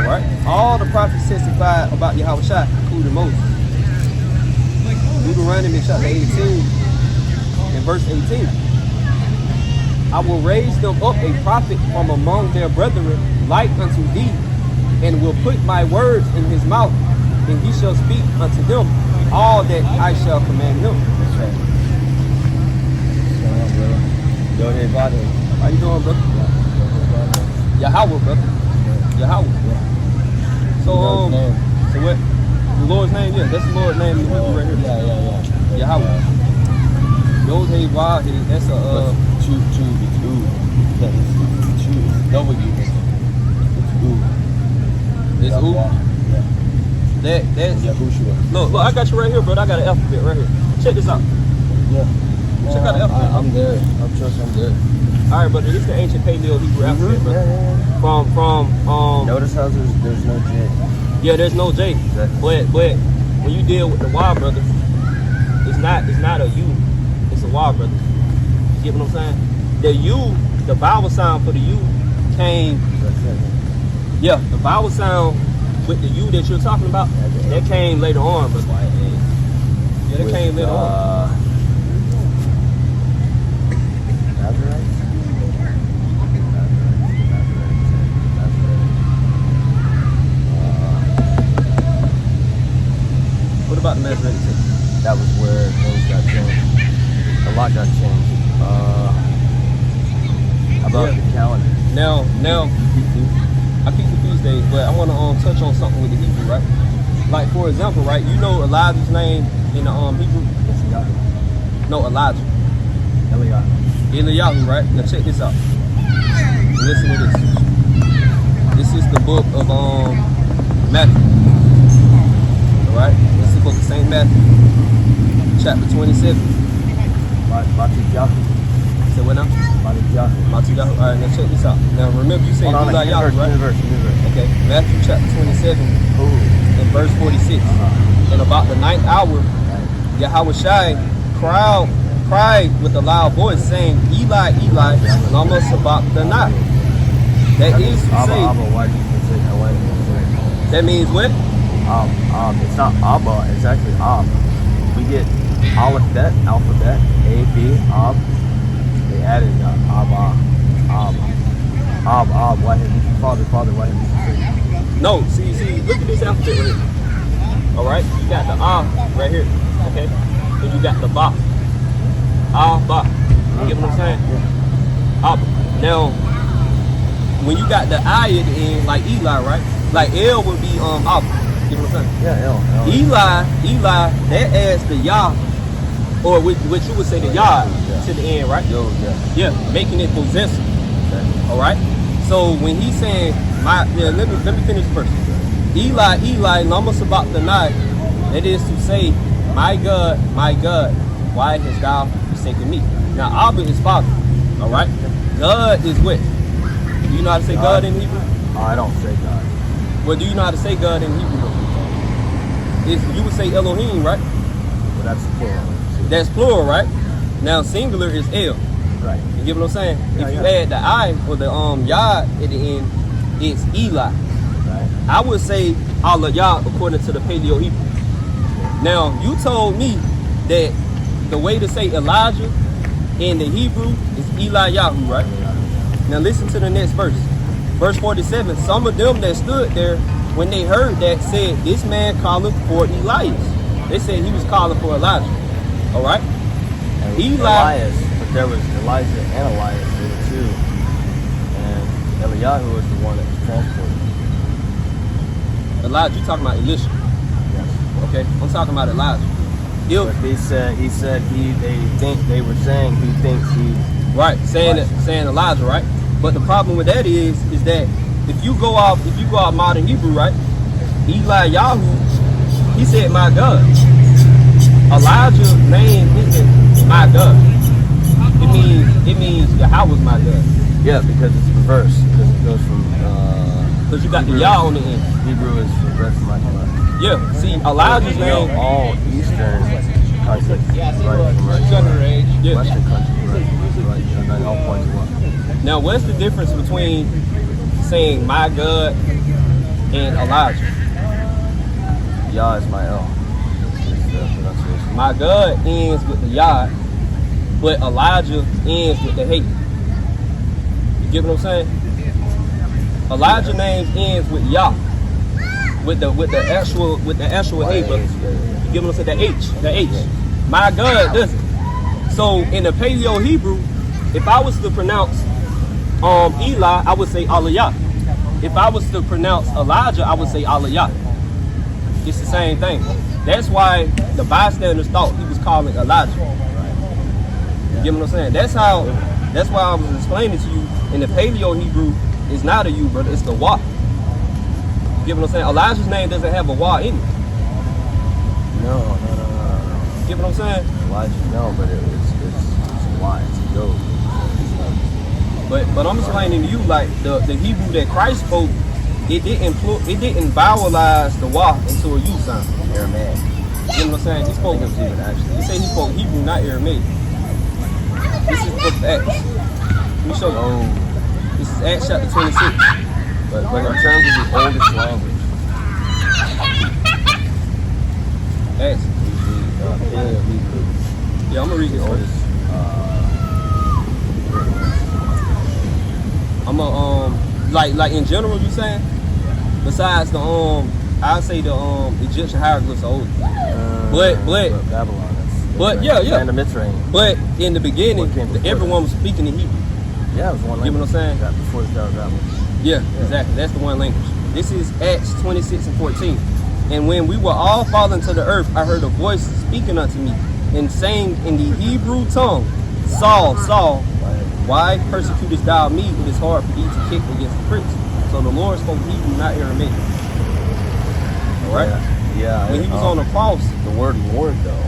right? All the prophets testified about Yahushua, including Moses. Deuteronomy chapter 18 and verse 18. I will raise them up a prophet from among their brethren, like unto thee, and will put my words in his mouth, and he shall speak unto them all that I shall command him. That's right. Yo, hey, brother. How you doing, brother? Yahweh, brother. Yahweh. So, so what? The Lord's name? Yeah, that's the Lord's name in the Hebrew right here. Yeah. Yahweh. Yod hey Vav hey, that's a two. That is two. W. It's It's who? Yeah. That's Yahushua. Look, I got you right here, brother. I got an alphabet right here. Check this out. Yeah. Check out the alphabet. I'm there. I'm there. All right, brother. This is the ancient Paleo Hebrew alphabet, brother. Yeah. From Notice how there's no J. Yeah, there's no J. Exactly. But when you deal with the Y, brother, it's not a U. It's a Y, brother. You get what I'm saying? The U, the vowel sound for the U came. Yeah, the vowel sound with the U that you're talking about, that came later on, brother. Yeah, that came later on. What about the Masoretic text? That was where things got changed. A lot got changed. How about the calendar? Now, I keep the feast days, but I want to touch on something with the Hebrew, right? Like, for example, right? You know Elijah's name in the Hebrew? No, Elijah. Eliyahu, right? Now check this out. Listen to this. This is the book of Matthew. Alright? This is the book of St. Matthew. Chapter 27. Matiyahu. Say what now? Matiyahu. Alright, now check this out. Now remember you said Eliyahu, right? New verse. Okay, Matthew chapter 27 and verse 46. And about the 9th hour, Yahushua cried with a loud voice, saying, Eli, Eli, lama sabachthani. That is to say, that means what? It's not Abba, it's actually Ab. We get alphabet, A, B, Ab. They added Abba, Ab, why him? Father, why him? No, see, look at this alphabet right here. Alright, you got the right here, okay? And you got the Ba. Ba. You get what I'm saying? Abba. Now, when you got the I at the end, like Eli, right? Like L would be Abba. You know what I'm saying? Yeah, L. Eli, that adds the Yah, or what you would say the Yah to the end, right? Yeah, making it possessive. Okay. All right. So when he's saying let me finish first. Eli, lama sabachthani. That is to say, my God, why hast thou forsaken me? Now Abba is father. All right. God is what? Do you know how to say God in Hebrew? I don't say God. Well, do you know how to say God in Hebrew? You would say Elohim, right? Well, that's plural. That's plural, right? Now singular is El. Right. You get what I'm saying? Yeah, if you add the I or the Yah at the end, it's Eli. Right. I would say Allah Yah according to the Paleo Hebrew. Now you told me that the way to say Elijah in the Hebrew is Eliyahu, right? Now listen to the next verse. Verse 47, some of them that stood there, when they heard that, said, this man calleth for Elias. They said he was calling for Elijah. All right? Elias, but there was Elijah and Elias, there were two. And Eliyahu was the one that was transported. Elijah, you talking about Elisha. Yes. Okay, I'm talking about Elijah. But they were saying he thinks he's right, saying Elijah, right? But the problem with that is that if you go off modern Hebrew, right? Eliyahu, he said my God. Elijah's name isn't my God. It means Yahweh's my God. Yeah, because it's reversed. Because it goes from because you got Hebrew, the Yah on the end. Hebrew is reversed from my God. Yeah, see, Elijah's name. All Eastern countries, right? Yeah. Western countries, right? And then all points of what? Now, what's the difference between saying my God and Elijah. Yah is my L. It's the pronunciation. My God ends with the Yod, but Elijah ends with the Hey. You get what I'm saying? Elijah names ends with Yah, with the actual Hey, brother. You get what I'm saying? The H. My God doesn't. So in the Paleo Hebrew, if I was to pronounce Eli, I would say Aliyah. If I was to pronounce Elijah, I would say Aliyah. It's the same thing. That's why the bystanders thought he was calling Elijah. You get what I'm saying? That's why I was explaining to you in the Paleo Hebrew, it's not a U, brother, it's the Wa. You get what I'm saying? Elijah's name doesn't have a Wa in it. No. You get what I'm saying? Elijah, no, but it's a Y, it's a Yo. But I'm explaining to you, like the Hebrew that Christ spoke, it didn't vowelize the Wa into a U sound. Aramaic. You know what I'm saying? He spoke. He said he spoke Hebrew, not Aramaic. This is book of Acts. Let me show you. This is Acts chapter 26. But in terms of the oldest language, Acts. Yeah, I'm gonna read this. I'm a like in general, you saying? Besides the I'd say the Egyptian hieroglyphs are older. But Babylon. But yeah. And the Mitzrayim. But in the beginning, everyone was speaking in Hebrew. Yeah, it was one language. You know what I'm saying? Before the Tower of Babel. Yeah, exactly. That's the one language. This is Acts 26 and 14. And when we were all fallen to the earth, I heard a voice speaking unto me and saying in the Hebrew tongue, Saul, Saul, why persecutest thou me? It is hard for thee to kick against the pricks. So the Lord spoke Hebrew, not Aramaic. All right? Yeah. When he was on the cross. The word Lord, though,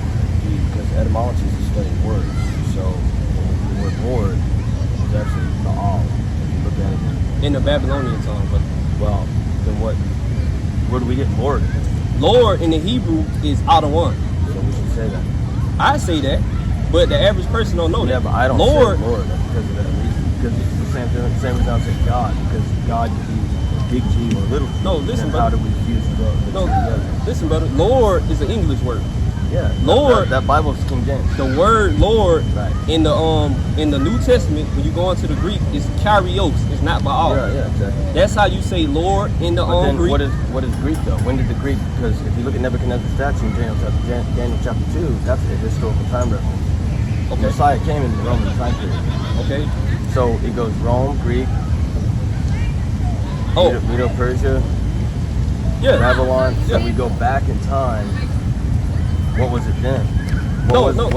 because etymology is studying words. So the word Lord is actually Baal. If you look at it. In the Babylonian tongue. But well, then where do we get Lord? Lord in the Hebrew is Adawan. So we should say that. I say that, but the average person don't know that. Yeah, but I don't Lord, say Lord because of that reason. Because it's the same reason I say God. Because God could be big G or little G. No, listen, brother. How do we fuse the two together? Listen, brother. Lord is an English word. Yeah. Lord. That Bible's King James. The word Lord right. in the New Testament, when you go into the Greek, is Kyrios. It's not Baal. Yeah, exactly. That's how you say Lord in the Greek. What is Greek though? When did the Greek? Because if you look at Nebuchadnezzar's statue in Daniel chapter 2, that's a historical time reference. Okay. Messiah came in the Roman time period. Okay. So it goes Rome, Greek, Medo-Persia, Babylon. So we go back in time. What was it then?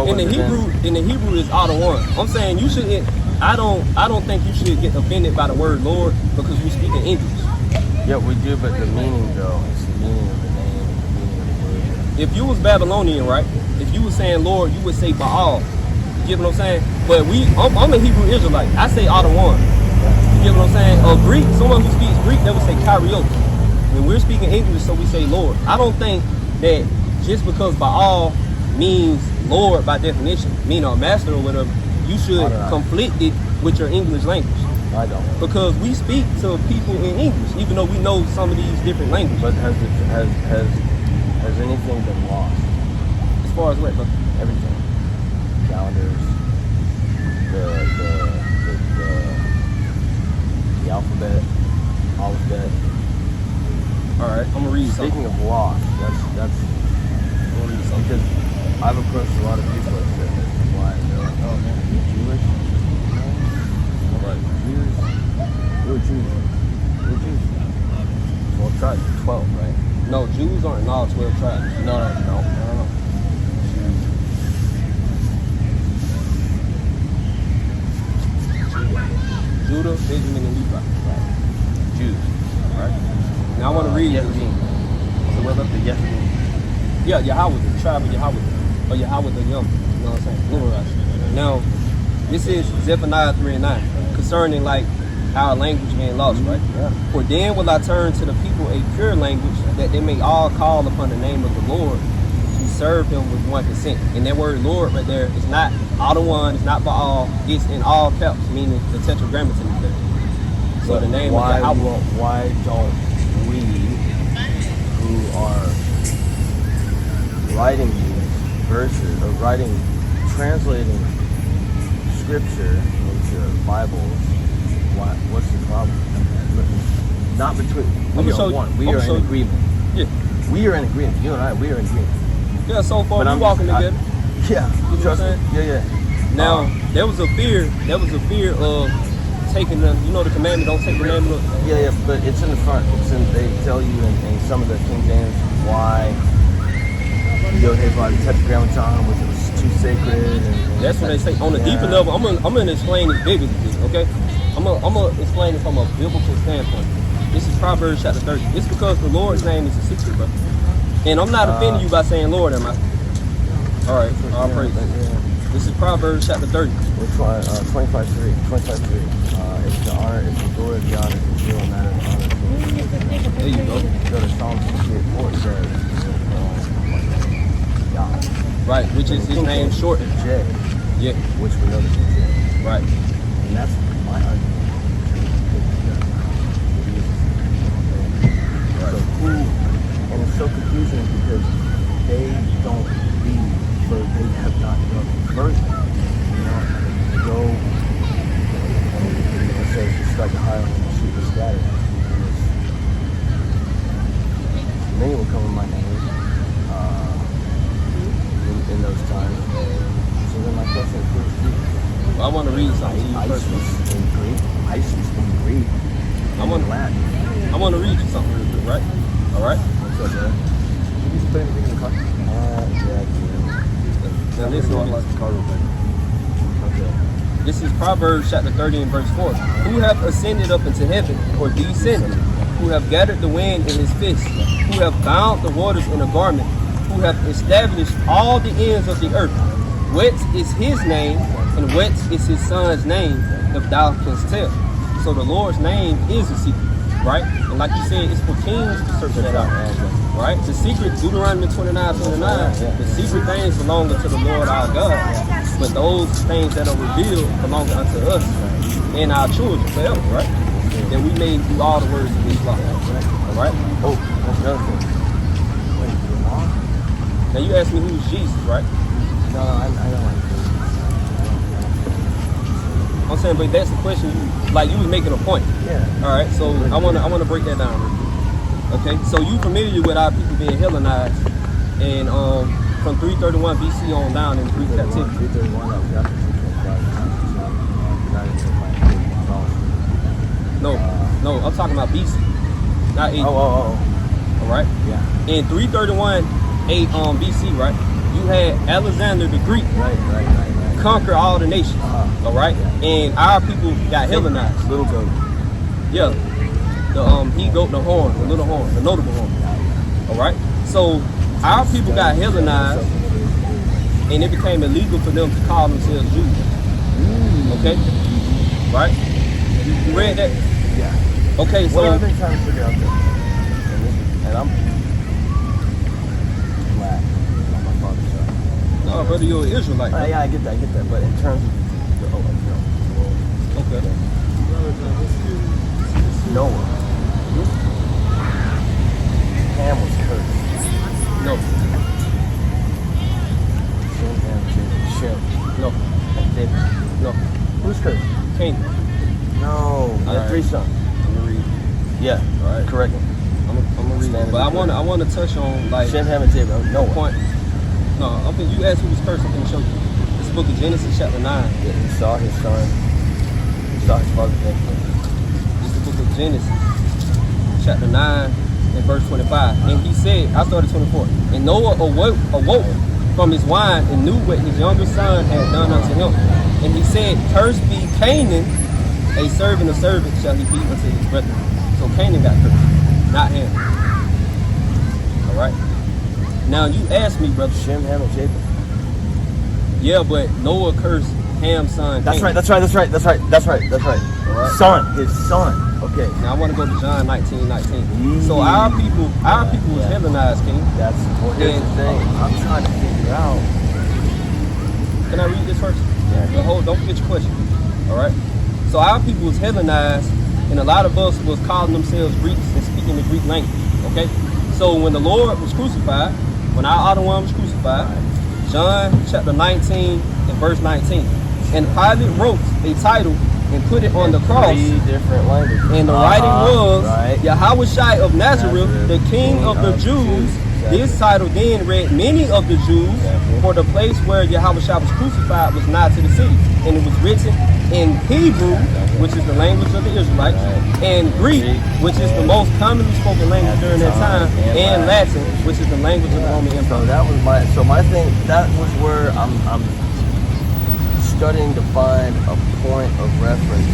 In the Hebrew is Adawan. I'm saying you shouldn't. I don't think you should get offended by the word Lord because we speak in English. Yeah, we do, but the meaning though, it's the meaning of the name, the meaning of the word. If you was Babylonian, right? If you was saying Lord, you would say Baal. You get what I'm saying? But I'm a Hebrew Israelite. I say Adawan. You get what I'm saying? A Greek, someone who speaks Greek, they would say Kyrios. When we're speaking English, so we say Lord. I don't think that just because Baal means Lord by definition, mean or master or whatever, you should conflict it with your English language. I don't. Because we speak to people in English, even though we know some of these different languages. But has anything been lost? As far as what? Everything. Calendars, the alphabet, alphabet. All right, I'm gonna read something. Speaking of lost, that's because I've approached a lot of people that said this is why they're like, oh man, are you Jewish? I'm like, Jews? We're Jews. Well, tribes are 12, right? No, Jews aren't in all 12 tribes. No. Judah, Benjamin, and Levi. Right. Jews. Right? Now I want to read Yehudim. So what about the Yehudim? Yeah, Yahweh, the tribe of Yahweh. Or Yahweh the Young. You know what I'm saying? Pluralized. Now, this is Zephaniah 3 and 9. Concerning like our language being lost, right? Yeah. For then will I turn to the people a pure language, that they may all call upon the name of the Lord to serve him with one consent. And that word Lord right there is not Adawan, it's not Baal, it's in all caps, meaning the tetragrammaton is there. So the name of Yahweh. Why don't we writing these verses, or translating scripture into Bibles, what's the problem? Not between, we are one. We are in agreement. Yeah. We are in agreement. You and I, we are in agreement. Yeah, so far we're walking together. Yeah. You know what I'm saying? Yeah. Now, there was a fear of taking the commandment, don't take the commandment. Yeah, but it's in the front. They tell you in some of the King James why the Tetragrammaton was too sacred. That's what they say. On a deeper level, I'm gonna explain it biblically, okay? I'm gonna explain it from a biblical standpoint. This is Proverbs chapter 30. It's because the Lord's name is a secret, bro. And I'm not offending you by saying Lord, am I? All right, I'll praise. This is Proverbs chapter 30. Which one? 25:3. 25:3. It's the honor, it's the glory of the honor, it's the skill and matter of honor. There you go. Go to Psalm 68:4. It says, right, which is his name shortened. J. Yeah. Which we know is J. Right. And that's my argument. Right. So and it's so confusing because they don't read, so they have not done further. Go and it says to strike a high and shoot the scatter. Many will come in my name in those times. So then my question is, I want to read something to you first. ISIS in Greek. I want to read you something real quick, right? All right. What's up, man? Did you just put anything in the car? Yeah. Now listen to this. This is Proverbs chapter 30 and verse 4. Who hath ascended up into heaven, or descended? Who have gathered the wind in his fist? Who have bound the waters in a garment? Who have established all the ends of the earth? What is his name, and what is his son's name, if thou canst tell? So the Lord's name is a secret, right? And like you said, it's for kings to search that out, right? The secret, Deuteronomy 29:29, the secret things belong unto the Lord our God, but those things that are revealed belong unto us and our children forever, right? That we may do all the words of these laws, all right? Oh, that's another thing. Wait, your mom? Now you ask me who's Jesus, right? No, I don't like this. I'm saying, but that's the question you was making a point. Yeah. All right, so I wanna break that down. Okay, so you familiar with our people being Hellenized, and from 331 BC on down in Greek captivity. 331. No, I'm talking about BC, not AD. Oh. All right. Yeah. In 331 BC, right? You had Alexander the Greek. Right. Conquer all the nations. All right. Yeah. And our people got Hellenized. Little goat. Yeah. The he-goat, the horn, the little horn, the notable horn. All right. So our people got Hellenized, and it became illegal for them to call themselves Jews. Okay. Right. You read that? Yeah. Okay. So what I've been trying to figure out this, and I'm black on my father's side. no, brother, you're an Israelite. Yeah, I get that. But in terms of Okay. Noah, Ham was cursed. No. Shem. No. And David. No. Who's cursed? Cain. No. He had 3 sons. I'm gonna read. Yeah. All right. Correct. I'm gonna read. But I wanna touch on like Shem, Ham, and David. No point. No, I think you asked who was cursed. I'm gonna show you. It's the book of Genesis chapter 9. Yeah, he saw his son. He saw his father's death. It's the book of Genesis chapter 9 and verse 25. And he said, I started 24. And Noah awoke from his wine and knew what his younger son had done unto him. And he said, cursed be Canaan, a servant of servants shall he be unto his brethren. So Canaan got cursed, not him. All right. Now you asked me, brother. Shem, Ham, and Japheth. Yeah, but Noah cursed Ham's son. That's right. All right. Son, his son. Okay. Now I want to go to John 19:19. So our people was Hellenized, King. That's well, here's the thing. I'm trying to figure out. Can I read this first? Yeah. Don't forget your question. All right. So our people was Hellenized, and a lot of us was calling themselves Greeks and speaking the Greek language. Okay. So when the Lord was crucified, when our other one was crucified. John chapter 19 and verse 19. And Pilate wrote a title and put it on the cross. 3 different languages. And the writing was, right. Yahushua of Nazareth, the King of the Jews. Exactly. This title then read many of the Jews, for the place where Yahushua was crucified was nigh to the city. And it was written in Hebrew, which is the language of the Israelites, and Greek, which is the most commonly spoken language during that time, and Latin, which is the language of the Roman Empire. So that was my thing. That was where I'm studying to find a point of reference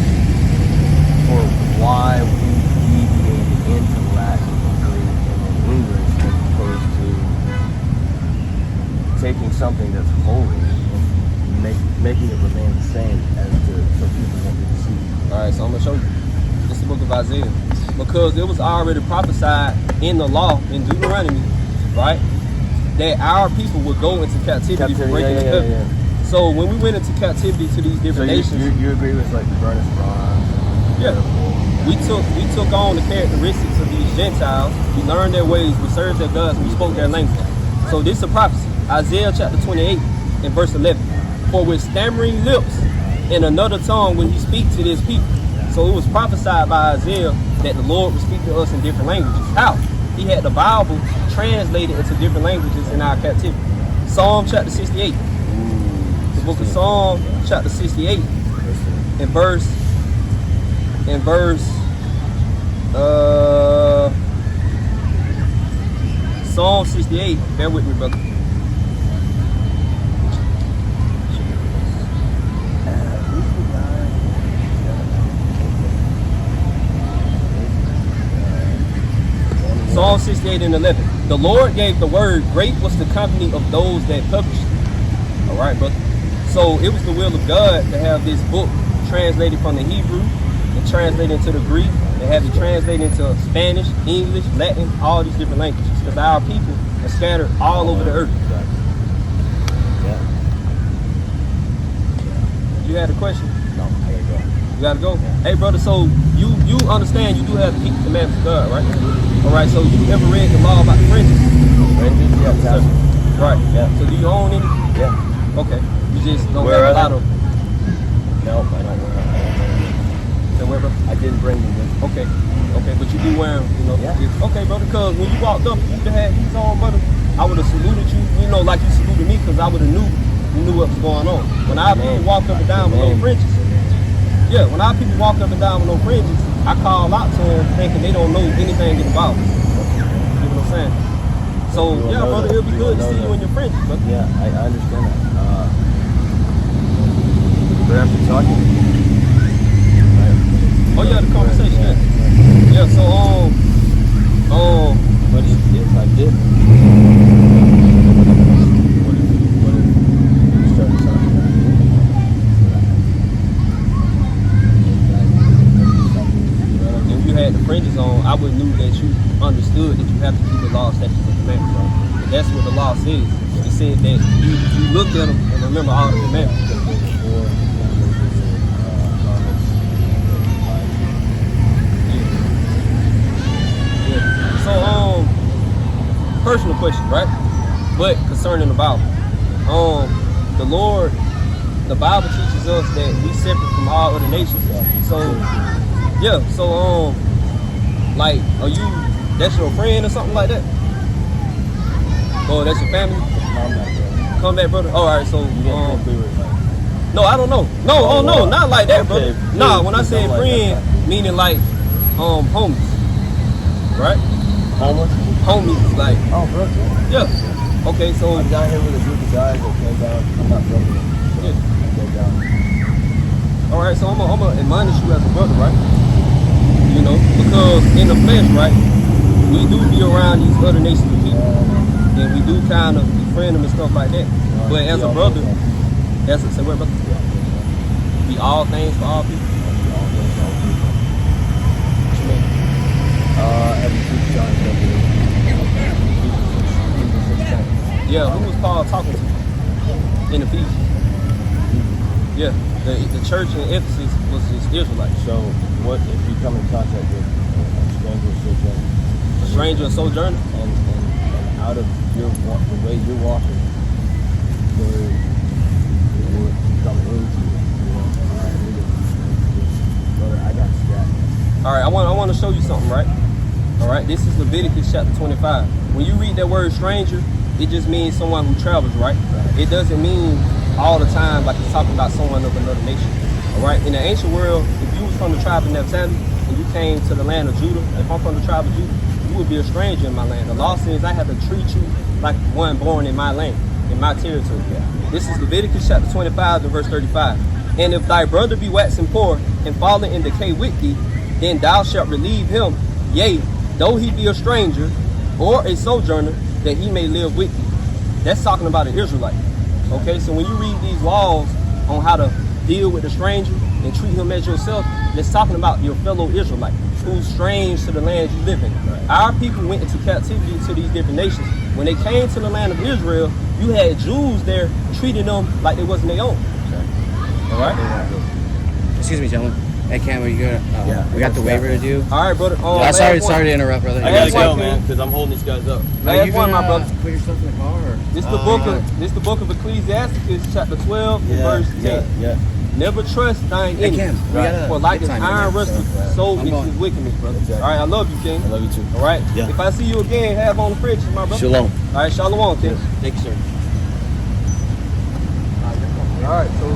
for why we deviated into Latin and Greek and then English, as opposed to taking something that's holy and making it remain the same so people won't get deceived. All right, so I'm gonna show you. This is the book of Isaiah, because it was already prophesied in the law in Deuteronomy, right, that our people would go into captivity for breaking the covenant. So when we went into captivity to these different nations, you agree with like the burnished bronze? Yeah, we took on the characteristics of these Gentiles. We learned their ways, we served their gods, we spoke their language. So this is a prophecy. Isaiah chapter 28 and verse 11. For with stammering lips and another tongue will he speak to this people. So it was prophesied by Isaiah that the Lord would speak to us in different languages. How? He had the Bible translated into different languages in our captivity. Psalm chapter 68. The book of Psalm chapter 68 and verse Psalm 68, bear with me, brother. Psalm 68 and 11. The Lord gave the word, great was the company of those that published it. All right, brother. So it was the will of God to have this book translated from the Hebrew and translated into the Greek, and have it translated into Spanish, English, Latin, all these different languages, because our people are scattered all over the earth. Yeah. You had a question? No, I gotta go. You gotta go? Yeah. Hey, brother, so you understand you do have to keep the commandments of God, right? All right, so you ever read the law about the fringes? Fringes? Yeah, right. Yeah. So do you own any? Yeah. Okay. You just don't Where have a lot of. No, I don't wear them. So where, bro? I didn't bring them in. Okay. Okay, but you do wear them, you know. Yeah. Okay, brother, because when you walked up, you would have had these on, brother. I would have saluted you, you know, like you saluted me, because I would have knew what was going on. When our people walked up and down with no fringes, when our people walked up and down with no fringes, I call out to them thinking they don't know anything about it. You know what I'm saying? So, yeah, brother, it'll be good to see you in your fringes, brother. Yeah, I understand that. But after talking to you, oh yeah, the conversation. Yeah. So but if I did, what if you started talking about if you had the fringes on, I would knew that you understood that you have to keep the law, statutes, and commandments, bro. And that's what the law says. It said that you look at them and remember all the commandments. So, personal question, right? But concerning the Bible, the Lord, the Bible teaches us that we separate from all other nations. So, yeah. So, like, are you? That's your friend or something like that? Or that's your family? Come back, brother. All right. So, no, I don't know. No, no, not like that, brother. Nah, when I say friend, meaning like, homies, right? Homies, like. Oh, bro. Yeah. Okay, so. I'm down here with a group of guys that came down. I'm not from here. So I came down. All right, so I'm gonna admonish you as a brother, right? You know, because in the flesh, right, we do be around these other nations of people, and we do kind of befriend them and stuff like that. But as a brother, say what, brother? Be all things for all people. Yeah, who was Paul talking to in Ephesians? Yeah, the church in Ephesus was just Israelites. So, what if you come in contact with a stranger or sojourner? A stranger or sojourner? And out of the way you're walking, you're coming into it. Brother, I got scratched. All right, I want to show you something, right? All right, this is Leviticus chapter 25. When you read that word stranger, it just means someone who travels, right? It doesn't mean all the time like it's talking about someone of another nation. All right, in the ancient world, if you was from the tribe of Naphtali and you came to the land of Judah, if I'm from the tribe of Judah, you would be a stranger in my land. The law says I have to treat you like one born in my land, in my territory. This is Leviticus chapter 25 to verse 35. And if thy brother be waxing poor and falling in decay with thee, then thou shalt relieve him, yea, though he be a stranger or a sojourner, that he may live with thee. That's talking about an Israelite. Okay, so when you read these laws on how to deal with the stranger and treat him as yourself, it's talking about your fellow Israelite who's strange to the land you live in. Our people went into captivity to these different nations. When they came to the land of Israel, you had Jews there treating them like they wasn't their own. All right? Excuse me, gentlemen. Hey, Cam, are you good? We got the waiver to do. All right, brother. Sorry to interrupt, brother. I gotta go, man, because I'm holding these guys up. Last one, my brother. Put your stuff in the car? Or? This the book of Ecclesiasticus, chapter 12, verse 10. Yeah. Never trust thine Hey, enemy. Cam, For like as iron rusteth, so is going. his wickedness, brother. Exactly. All right, I love you, King. I love you too. All right? Yeah. If I see you again, have on the fridge, my brother. Shalom. All right, shalom, King. Thank you, sir. All right, so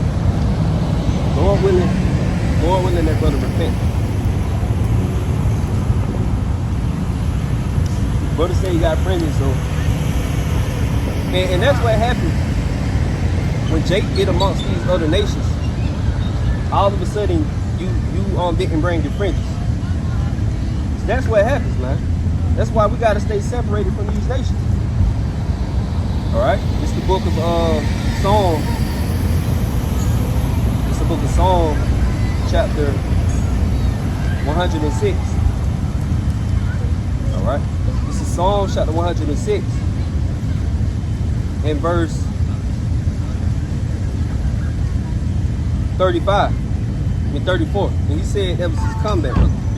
Lord willing, that brother repent. Brother say he got friends, so and that's what happens when Jake get amongst these other nations. All of a sudden, you didn't bring your friends. So that's what happens, man. That's why we got to stay separated from these nations. All right, it's the book of Psalm. It's the book of Psalm, chapter 106. All right, this is Psalm chapter 106 and verse 34. And he said that was his comeback.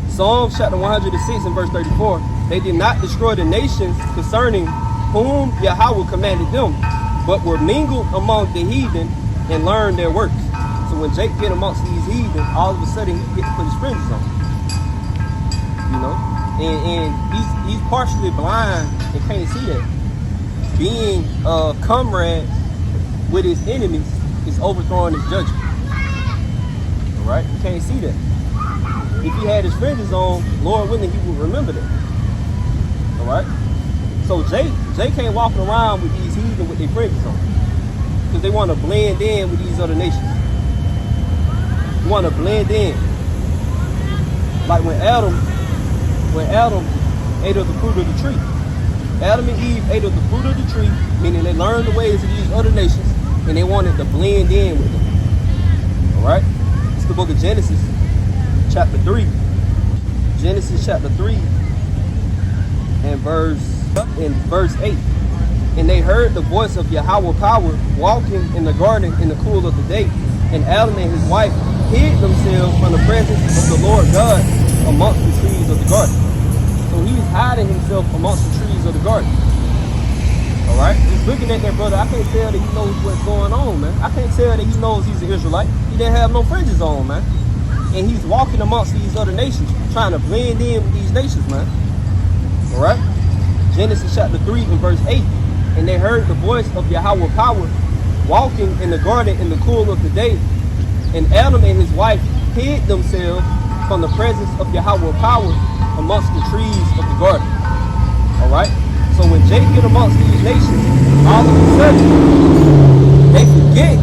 Psalm chapter 106 and verse 34. They did not destroy the nations concerning whom Yahweh commanded them, but were mingled among the heathen and learned their works. So when Jake get amongst these heathen, all of a sudden he gets to put his fringes on. You know? And he's partially blind and can't see that. Being a comrade with his enemies is overthrowing his judgment. Right? You can't see that. If he had his fringes on, Lord willing, he would remember that. All right? So Jake ain't walking around with these heathen with their fringes on, because they want to blend in with these other nations. They want to blend in. Like when Adam ate of the fruit of the tree. Adam and Eve ate of the fruit of the tree, meaning they learned the ways of these other nations, and they wanted to blend in with them. All right? The book of Genesis, chapter 3. Genesis chapter 3 and verse 8. And they heard the voice of Yahweh power walking in the garden in the cool of the day. And Adam and his wife hid themselves from the presence of the Lord God amongst the trees of the garden. So he's hiding himself amongst the trees of the garden. All right, just looking at that brother, I can't tell that he knows what's going on, man. I can't tell that he knows he's an Israelite. He didn't have no fringes on, man. And he's walking amongst these other nations, trying to blend in with these nations, man. All right, Genesis chapter 3 and verse 8. And they heard the voice of Yahweh power walking in the garden in the cool of the day. And Adam and his wife hid themselves from the presence of Yahweh power amongst the trees of the garden. All right. So when Jake get amongst these nations, all of a sudden, they forget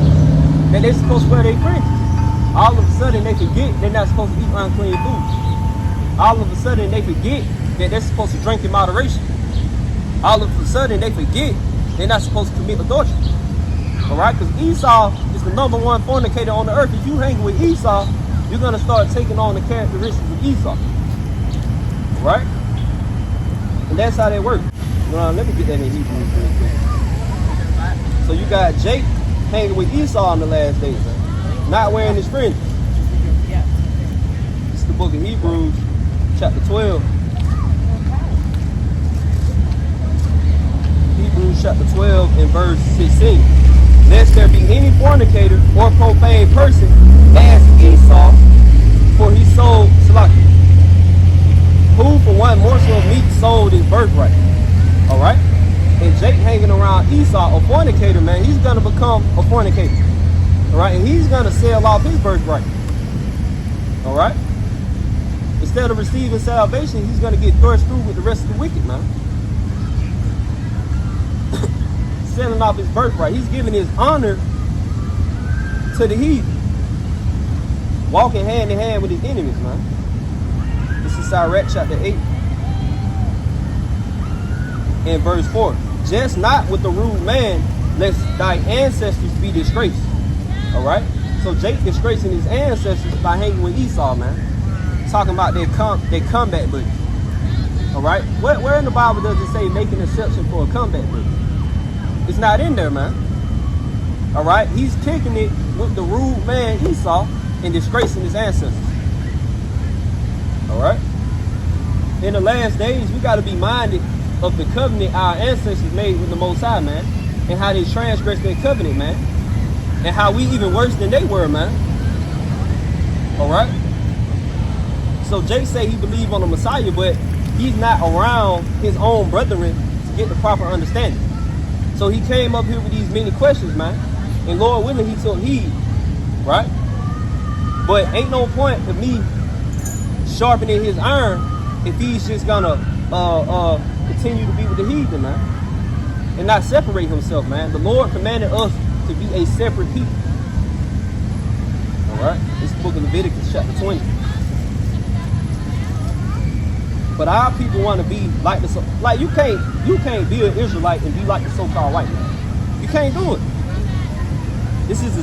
that they're supposed to wear their fringes. All of a sudden, they forget they're not supposed to eat unclean food. All of a sudden, they forget that they're supposed to drink in moderation. All of a sudden, they forget they're not supposed to commit adultery. All right? Because Esau is the number one fornicator on the earth. If you hang with Esau, you're going to start taking on the characteristics of Esau. All right? And that's how they work. Let me get that in Hebrew real quick. So you got Jake hanging with Esau in the last days, not wearing his fringes. This is the book of Hebrews, chapter 12. Hebrews Leviticus chapter 12 and verse 16. Lest there be any fornicator or profane person as Esau, for he sold Salaki, who for one morsel of meat sold his birthright. Alright? And Jake hanging around Esau, a fornicator, man, he's gonna become a fornicator. Alright? And he's gonna sell off his birthright. Alright? Instead of receiving salvation, he's gonna get thrust through with the rest of the wicked, man. Selling off his birthright. He's giving his honor to the heathen. Walking hand in hand with his enemies, man. This is Sarter chapter 8 and verse 4. Just not with the rude man, lest thy ancestors be disgraced. Alright? So Jake disgracing his ancestors by hanging with Esau, man. Talking about their combat buddy. Alright? Where in the Bible does it say make an exception for a combat buddy? It's not in there, man. Alright? He's kicking it with the rude man Esau and disgracing his ancestors. Alright? In the last days, we got to be minded of the covenant our ancestors made with the Most High, man. And how they transgressed their covenant, man. And how we even worse than they were, man. Alright? So Jake say he believe on the Messiah, but he's not around his own brethren to get the proper understanding. So he came up here with these many questions, man. And Lord willing, he took heed. Right? But ain't no point of me sharpening his iron if he's just gonna continue to be with the heathen, man. And not separate himself, man. The Lord commanded us to be a separate people. Alright? This is the book of Leviticus chapter 20. But our people want to be like you can't be an Israelite and be like the so-called white man. You can't do it. This is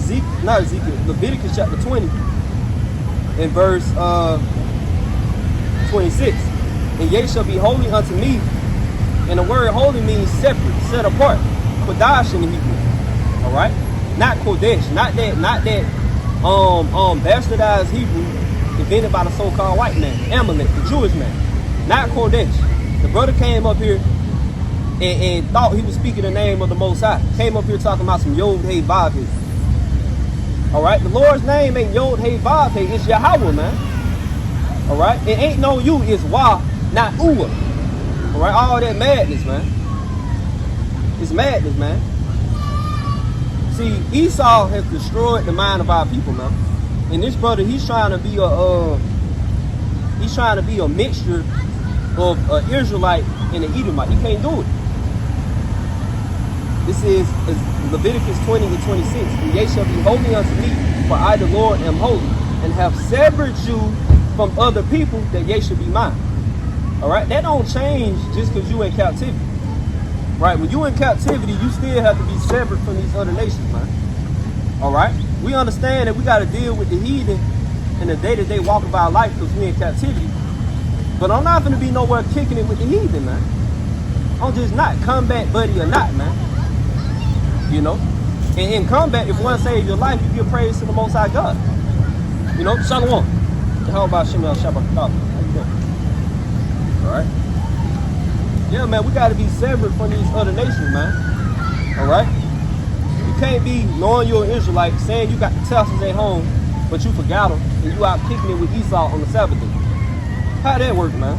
Leviticus chapter 20 and verse 26. And ye shall be holy unto me. And the word holy means separate, set apart. Kodash in the Hebrew. Alright? Not Kodesh. Not that bastardized Hebrew invented by the so-called white man, Amalek, the Jewish man. Not Kodesh. The brother came up here and thought he was speaking the name of the Most High. Came up here talking about some Yod Hey Vav Hey. Alright? The Lord's name ain't Yod Hey Vav Hey. It's Yahweh, man. Alright? It ain't no you. It's Wah, not Uwa. Alright? All that madness, man. It's madness, man. See, Esau has destroyed the mind of our people, man. And this brother, he's trying to be a mixture of an Israelite and an Edomite. He can't do it. This is Leviticus 20 and 26. And ye shall be holy unto me, for I the Lord am holy, and have severed you from other people, that ye should be mine. Alright? That don't change just because you in captivity. Right? When you in captivity, you still have to be severed from these other nations, man. Alright? We understand that we got to deal with the heathen in the day-to-day walk of our life because we in captivity. But I'm not going to be nowhere kicking it with the heathen, man. I'm just not combat buddy or not, man. You know? And in combat, if one saves your life, you give praise to the Most High God. You know? Shalom. How about Shemel Shabbat? How you doing? Alright? Yeah, man, we got to be severed from these other nations, man. Alright? You can't be knowing you're an Israelite, saying you got the tassels at home, but you forgot them, and you out kicking it with Esau on the Sabbath day. How that work, man?